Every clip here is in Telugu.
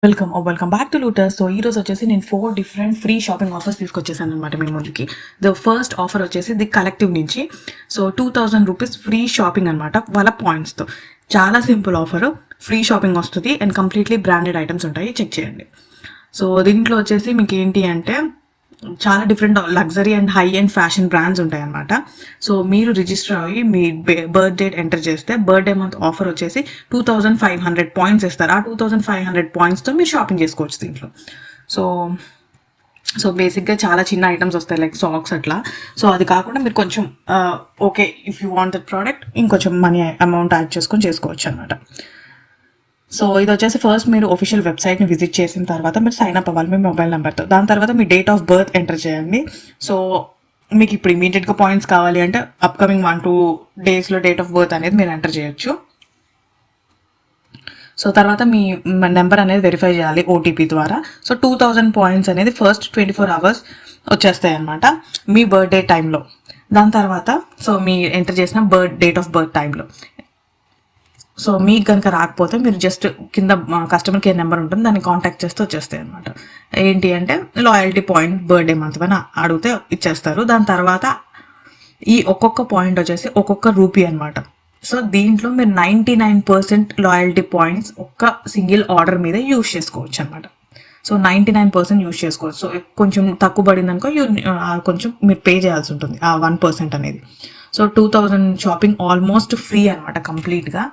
Welcome back to Lotus. So ఈ రోజు వచ్చేసి నేను 4 డిఫరెంట్ ఫ్రీ షాపింగ్ ఆఫర్స్ తీసుకొచ్చేసాను అనమాట మీ ముందుకి. ద ఫస్ట్ ఆఫర్ వచ్చేసి ది కలెక్టివ్ నుంచి. సో 2000 రూపీస్ ఫ్రీ షాపింగ్ అనమాట వాళ్ళ పాయింట్స్తో. చాలా సింపుల్ ఆఫర్, ఫ్రీ షాపింగ్ వస్తుంది అండ్ కంప్లీట్లీ బ్రాండెడ్ ఐటమ్స్ ఉంటాయి, చెక్ చేయండి. సో దీంట్లో వచ్చేసి మీకు ఏంటి అంటే చాలా different luxury and high and fashion brands ఉంటాయి అనమాట. సో మీరు రిజిస్టర్ అయ్యి మీ బర్త్ డేట్ ఎంటర్ చేస్తే బర్త్డే మంత్ ఆఫర్ వచ్చేసి 2500 పాయింట్స్ ఇస్తారు. ఆ 2500 పాయింట్స్తో మీరు షాపింగ్ చేసుకోవచ్చు దీంట్లో. సో బేసిక్గా చాలా చిన్న ఐటమ్స్ వస్తాయి, లైక్ సాక్స్ అట్లా. సో అది కాకుండా మీరు కొంచెం okay, if you want that product ఇంకొంచెం మనీ అమౌంట్ యాడ్ చేసుకొని చేసుకోవచ్చు అనమాట. సో ఇది వచ్చేసి ఫస్ట్ మీరు ఒఫిషియల్ వెబ్సైట్ని విజిట్ చేసిన తర్వాత మీరు సైన్ అప్ అవ్వాలి మీ మొబైల్ నెంబర్తో. దాని తర్వాత మీ డేట్ ఆఫ్ బర్త్ ఎంటర్ చేయండి. సో మీకు ఇప్పుడు ఇమీడియట్గా పాయింట్స్ కావాలి అంటే అప్కమింగ్ 1-2 డేస్లో డేట్ ఆఫ్ బర్త్ అనేది మీరు ఎంటర్ చేయొచ్చు. సో తర్వాత మీ నెంబర్ అనేది వెరిఫై చేయాలి ఓటీపీ ద్వారా. సో 2000 పాయింట్స్ అనేది ఫస్ట్ 24 అవర్స్ వచ్చేస్తాయి అన్నమాట మీ బర్త్డే టైంలో. దాని తర్వాత సో మీ ఎంటర్ చేసిన డేట్ ఆఫ్ బర్త్ టైంలో. సో మీకు కనుక రాకపోతే మీరు జస్ట్ కింద కస్టమర్ కేర్ నెంబర్ ఉంటుంది, దాన్ని కాంటాక్ట్ చేస్తే వచ్చేస్తాయి అనమాట. ఏంటి అంటే లాయల్టీ పాయింట్ బర్త్డే మంత్ అని అడిగితే ఇచ్చేస్తారు. దాని తర్వాత ఈ ఒక్కొక్క పాయింట్ వచ్చేసి ఒక్కొక్క రూపీ అనమాట. సో దీంట్లో మీరు 99% లాయల్టీ పాయింట్స్ ఒక్క సింగిల్ ఆర్డర్ మీద యూజ్ చేసుకోవచ్చు అనమాట. సో 99% యూజ్ చేసుకోవచ్చు. సో కొంచెం తక్కువ పడింది అనుకో కొంచెం మీరు పే చేయాల్సి ఉంటుంది ఆ 1% అనేది. సో 2000 షాపింగ్ ఆల్మోస్ట్ ఫ్రీ అనమాట కంప్లీట్గా.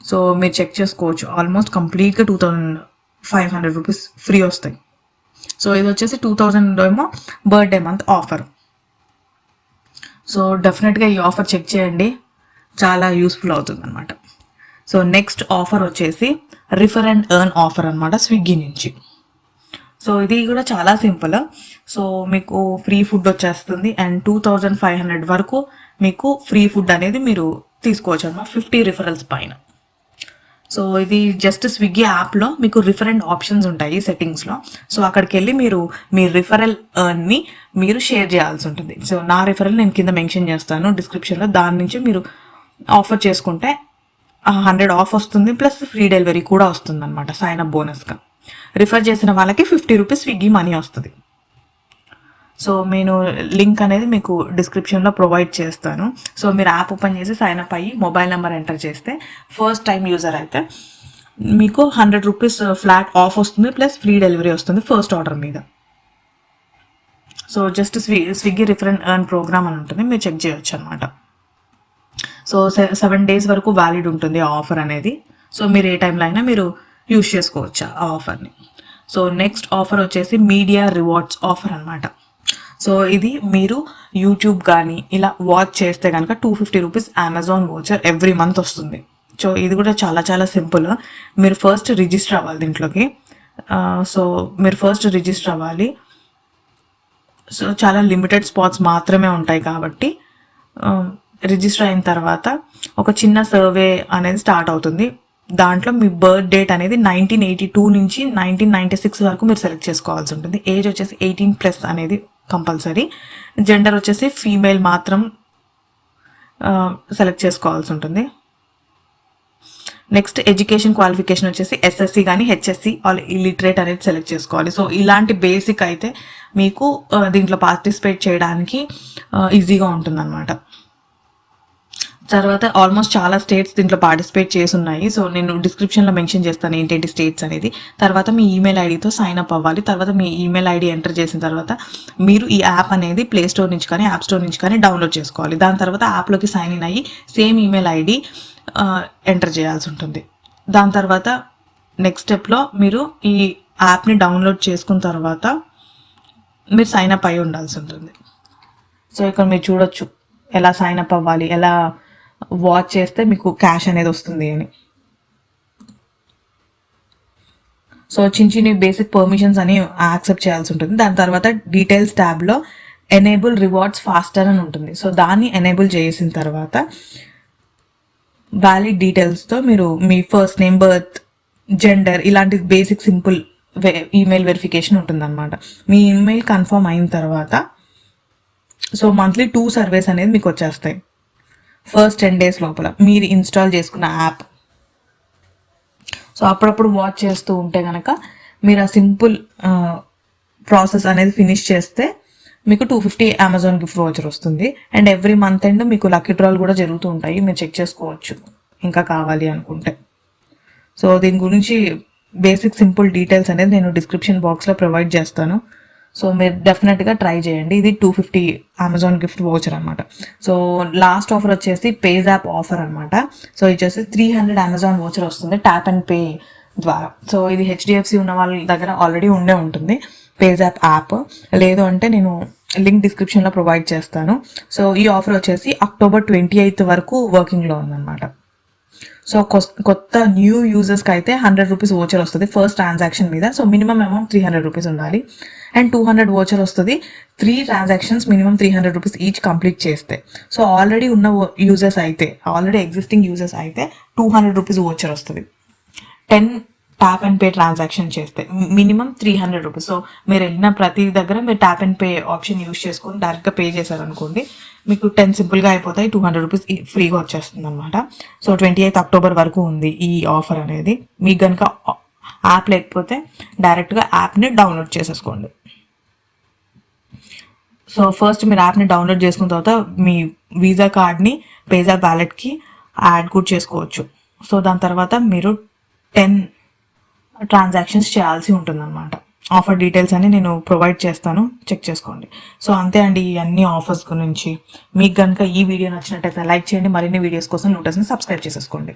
సో మీరు చెక్ చేసుకోవచ్చు, ఆల్మోస్ట్ కంప్లీట్గా 2500 రూపీస్ ఫ్రీ వస్తాయి. సో ఇది వచ్చేసి 2000 ఏమో బర్త్డే మంత్ ఆఫర్. సో డెఫినెట్గా ఈ ఆఫర్ చెక్ చేయండి, చాలా యూస్ఫుల్ అవుతుంది అనమాట. సో నెక్స్ట్ ఆఫర్ వచ్చేసి రిఫర్ అండ్ ఎర్న్ ఆఫర్ అనమాట స్విగ్గీ నుంచి. సో ఇది కూడా చాలా సింపుల్. సో మీకు ఫ్రీ ఫుడ్ వచ్చేస్తుంది అండ్ 2500 వరకు మీకు ఫ్రీ ఫుడ్ అనేది మీరు తీసుకోవచ్చు అన్నమాట 50 రిఫరల్స్ పైన. సో ఇది జస్ట్ స్విగ్గీ యాప్లో మీకు రిఫరెంట్ ఆప్షన్స్ ఉంటాయి సెట్టింగ్స్లో. సో అక్కడికి వెళ్ళి మీరు మీ రిఫరల్ ఎర్న్ని మీరు షేర్ చేయాల్సి ఉంటుంది. సో నా రిఫరల్ నేను కింద మెన్షన్ చేస్తాను డిస్క్రిప్షన్లో. దాని నుంచి మీరు ఆఫర్ చేసుకుంటే 100 ఆఫ్ వస్తుంది, ప్లస్ ఫ్రీ డెలివరీ కూడా వస్తుంది అనమాట సైన్ అప్ బోనస్గా. రిఫర్ చేసిన వాళ్ళకి 50 రూపీస్ స్విగ్గీ మనీ వస్తుంది. సో నేను లింక్ అనేది మీకు డిస్క్రిప్షన్లో ప్రొవైడ్ చేస్తాను. సో మీరు యాప్ ఓపెన్ చేసి సైన్ అప్ అయ్యి మొబైల్ నెంబర్ ఎంటర్ చేస్తే ఫస్ట్ టైం యూజర్ అయితే మీకు 100 రూపీస్ ఫ్లాట్ ఆఫ్ వస్తుంది, ప్లస్ ఫ్రీ డెలివరీ వస్తుంది ఫస్ట్ ఆర్డర్ మీద. So just Swiggy refer and earn programme అని ఉంటుంది, మీరు చెక్ చేయొచ్చు అనమాట. సో 7 days వరకు వ్యాలిడ్ ఉంటుంది ఆ ఆఫర్ అనేది. సో మీరు ఏ టైంలో అయినా మీరు యూజ్ చేసుకోవచ్చు ఆ ఆఫర్ని. సో నెక్స్ట్ ఆఫర్ వచ్చేసి మీడియా రివార్డ్స్ ఆఫర్ అనమాట. సో ఇది మీరు యూట్యూబ్ కానీ ఇలా వాచ్ చేస్తే కనుక 250 rupees Amazon voucher every month వస్తుంది. సో ఇది కూడా చాలా చాలా సింపుల్. మీరు ఫస్ట్ రిజిస్టర్ అవ్వాలి దీంట్లోకి. సో మీరు ఫస్ట్ రిజిస్టర్ అవ్వాలి. సో చాలా లిమిటెడ్ స్పాట్స్ మాత్రమే ఉంటాయి కాబట్టి రిజిస్టర్ అయిన తర్వాత ఒక చిన్న సర్వే అనేది స్టార్ట్ అవుతుంది. దాంట్లో మీ బర్త్ డేట్ అనేది 1982 నుంచి 1996 వరకు మీరు సెలెక్ట్ చేసుకోవాల్సి ఉంటుంది. ఏజ్ వచ్చేసి 18+ అనేది కంపల్సరీ. జెండర్ వచ్చేసి ఫీమేల్ మాత్రం సెలెక్ట్ చేసుకోవాల్సి ఉంటుంది. నెక్స్ట్ ఎడ్యుకేషన్ క్వాలిఫికేషన్ వచ్చేసి ఎస్ఎస్సి కానీ హెచ్ఎస్సి ఆర్ ఇలిటరేట్ అనేది సెలెక్ట్ చేసుకోవాలి. సో ఇలాంటి బేసిక్ అయితే మీకు దీంట్లో పార్టిసిపేట్ చేయడానికి ఈజీగా ఉంటుంది అనమాట. తర్వాత ఆల్మోస్ట్ చాలా స్టేట్స్ దీంట్లో పార్టిసిపేట్ చేసి ఉన్నాయి. సో నేను డిస్క్రిప్షన్లో మెన్షన్ చేస్తాను ఏంటంటే స్టేట్స్ అనేది. తర్వాత మీ ఈమెయిల్ ఐడితో సైన్ అప్ అవ్వాలి. తర్వాత మీ ఈమెయిల్ ఐడి ఎంటర్ చేసిన తర్వాత మీరు ఈ యాప్ అనేది ప్లే స్టోర్ నుంచి కానీ యాప్ స్టోర్ నుంచి కానీ డౌన్లోడ్ చేసుకోవాలి. దాని తర్వాత యాప్లోకి సైన్ ఇన్ అయ్యి సేమ్ ఈమెయిల్ ఐడి ఎంటర్ చేయాల్సి ఉంటుంది. దాని తర్వాత నెక్స్ట్ స్టెప్లో మీరు ఈ యాప్ని డౌన్లోడ్ చేసుకున్న తర్వాత మీరు సైన్ అప్ అయి ఉండాల్సి ఉంటుంది. సో ఇక్కడ మీరు చూడొచ్చు ఎలా సైన్ అప్ అవ్వాలి, ఎలా వాచ్ చేస్తే మీకు క్యాష్ అనేది వస్తుంది అని. సో చిన్న బేసిక్ పర్మిషన్స్ అని యాక్సెప్ట్ చేయాల్సి ఉంటుంది. దాని తర్వాత డీటెయిల్స్ ట్యాబ్లో ఎనేబుల్ రివార్డ్స్ ఫాస్టర్ అని ఉంటుంది. సో దాన్ని ఎనేబుల్ చేసిన తర్వాత వ్యాలిడ్ డీటెయిల్స్తో మీరు మీ ఫస్ట్ నేమ్, బర్త్, జెండర్ ఇలాంటి బేసిక్ సింపుల్ ఈమెయిల్ వెరిఫికేషన్ ఉంటుందన్నమాట. మీ ఈమెయిల్ కన్ఫర్మ్ అయిన తర్వాత సో మంత్లీ 2 సర్వేస్ అనేది మీకు వచ్చేస్తాయి ఫస్ట్ 10 days లోపల మీరు ఇన్స్టాల్ చేసుకున్న యాప్. సో అప్పుడప్పుడు వాచ్ చేస్తూ ఉంటే కనుక మీరు ఆ సింపుల్ ప్రాసెస్ అనేది ఫినిష్ చేస్తే మీకు 250 అమెజాన్ గిఫ్ట్ వోచర్ వస్తుంది. అండ్ ఎవ్రీ మంత్ ఎండ్ మీకు లక్కీ డ్రాలు కూడా జరుగుతూ ఉంటాయి, మీరు చెక్ చేసుకోవచ్చు ఇంకా కావాలి అనుకుంటే. సో దీని గురించి బేసిక్ సింపుల్ డీటెయిల్స్ అనేది నేను డిస్క్రిప్షన్ బాక్స్లో ప్రొవైడ్ చేస్తాను. సో మీరు డెఫినెట్గా ట్రై చేయండి. ఇది 250 అమెజాన్ గిఫ్ట్ వోచర్ అనమాట. సో లాస్ట్ ఆఫర్ వచ్చేసి పేజ్ యాప్ ఆఫర్ అనమాట. సో ఇది వచ్చేసి 300 అమెజాన్ వోచర్ వస్తుంది ట్యాప్ అండ్ పే ద్వారా. సో ఇది HDFC ఉన్న వాళ్ళ దగ్గర ఆల్రెడీ ఉండే ఉంటుంది పేజ్ యాప్. లేదు అంటే నేను లింక్ డిస్క్రిప్షన్లో ప్రొవైడ్ చేస్తాను. సో ఈ ఆఫర్ వచ్చేసి October 28 వరకు వర్కింగ్లో ఉందన్నమాట. సో కొత్త న్యూ యూజర్స్కి అయితే 100 రూపీస్ వోచర్ వస్తుంది ఫస్ట్ ట్రాన్సాక్షన్ మీద. సో మినిమం అమౌంట్ 300 రూపీస్ ఉండాలి. అండ్ 200 వోచర్ వస్తుంది 3 transactions minimum 300 rupees each complete చేస్తే. సో ఆల్రెడీ ఉన్న యూజర్స్ అయితే, ఆల్రెడీ ఎగ్జిస్టింగ్ యూజర్స్ అయితే 200 రూపీస్ వోచర్ వస్తుంది 10 ట్యాప్ అండ్ పే ట్రాన్సాక్షన్ చేస్తే, మినిమం 300 రూపీస్. సో మీరు వెళ్ళిన ప్రతి దగ్గర మీరు tap and pay option use చేసుకొని డైరెక్ట్గా పే చేశారనుకోండి, మీకు 10 సింపుల్గా అయిపోతాయి, 200 రూపీస్ ఫ్రీగా వచ్చేస్తుంది అనమాట. సో 28 అక్టోబర్ వరకు ఉంది ఈ ఆఫర్ అనేది. మీకు కనుక యాప్ లేకపోతే డైరెక్ట్గా యాప్ని డౌన్లోడ్ చేసేసుకోండి. సో ఫస్ట్ మీరు యాప్ని డౌన్లోడ్ చేసుకున్న తర్వాత మీ వీసా కార్డ్ని పేజాప్ వ్యాలెట్కి యాడ్ కూడా చేసుకోవచ్చు. సో దాని తర్వాత మీరు 10 ట్రాన్సాక్షన్స్ చేయాల్సి ఉంటుందన్నమాట. ఆఫర్ డీటెయిల్స్ అని నేను ప్రొవైడ్ చేస్తాను, చెక్ చేసుకోండి. సో అంతే అండి ఈ అన్ని ఆఫర్స్ గురించి. మీకు కనుక ఈ వీడియో నచ్చినట్టయితే లైక్ చేయండి. మరిన్ని వీడియోస్ కోసం నోటస్ని సబ్స్క్రైబ్ చేసేసుకోండి.